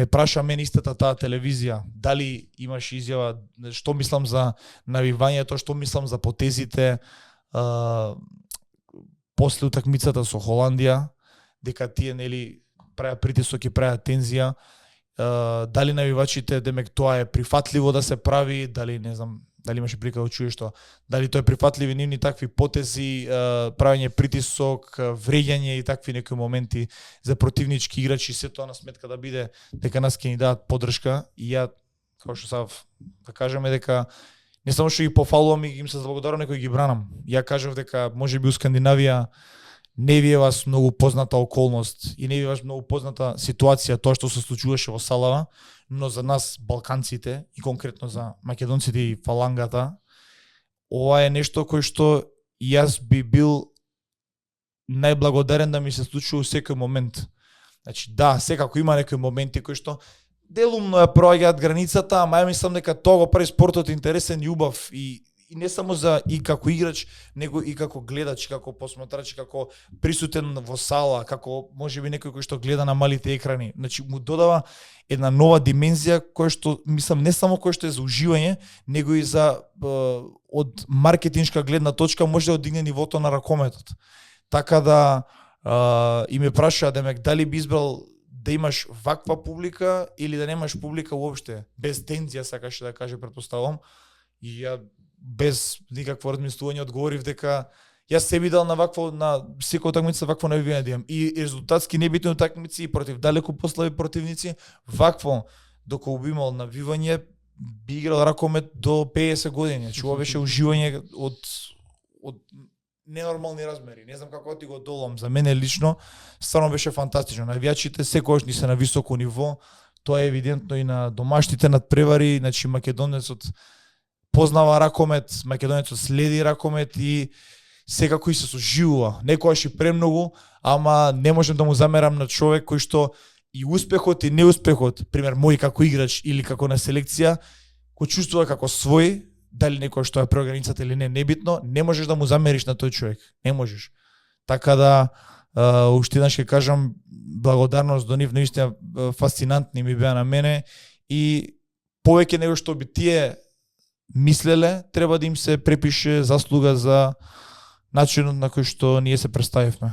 ме праша мен истата таа телевизија, дали имаш изјава, што мислам за навивањето, што мислам за потезите, после утакмицата со Холандија, дека тие нели правеа притисок и правеа тензија, дали навивачите, демек тоа е прифатливо да се прави, дали не знам, дали имаше прилика да чуеш тоа, дали тоа е прифатливи нивни такви потези, правење притисок, вреѓање и такви некои моменти за противнички играчи, се тоа на сметка да биде дека нас ќе ни дадат поддршка. И ја, како што сав да кажеме дека не само што ги пофалувам и им се заблагодарам, некој ги бранам. Ја кажав дека можеби у Скандинавија не ви е вас многу позната околност и не ви е вас многу позната ситуација, тоа што се случуваше во Салава, но за нас, балканците, и конкретно за македонците и фалангата, ова е нешто кој што јас би бил најблагодарен да ми се случи у секој момент. Значи, да, секако има некои моменти кои што делумно ја проаѓаат границата, ама ја мислам дека тоа го прави спортот интересен и убав и не само за и како играч, него и како гледач, како посматрач, како присутен во сала, како можеби некој кој што гледа на малите екрани. Значи му додава една нова димензија која што мислам не само која што е за уживање, него и за од маркетиншка гледна точка може да одигне нивото на ракометот. Така да и ме прашаа демек дали би избрал да имаш ваква публика или да немаш публика уопште, без тензија сакаше да каже, претпоставувам. И ја без никакво размислување одговорив дека јас се би дал на вакво, на секоја утакмица вакво навивање да имам. И резултатски небитни утакмици и против далеку послаби противници, вакво доколку би имал навивање, би играл ракомет до 50 години. Значи ова беше уживање од ненормални размери. Не знам како ти го долам. За мене лично стварно беше фантастично. Навијачите секогаш ни се на високо ниво. Тоа е евидентно и на домашните надпревари, значи македонецот познава ракомет, македонецот следи ракомет и секако и се соживува. Некојаш и премногу, ама не можем да му замерам на човек кој што и успехот и неуспехот, пример мој како играч или како на селекција, кој чувствува како свој, дали некој што е преограницата или не, небитно, не можеш да му замериш на тој човек. Не можеш. Така да, уште еднаш ќе кажам, благодарност до нив, наистина фасцинантни ми беа на мене и повеќе него што би тие мислеле, треба да им се препише заслуга за начинот на кој што ние се представивме.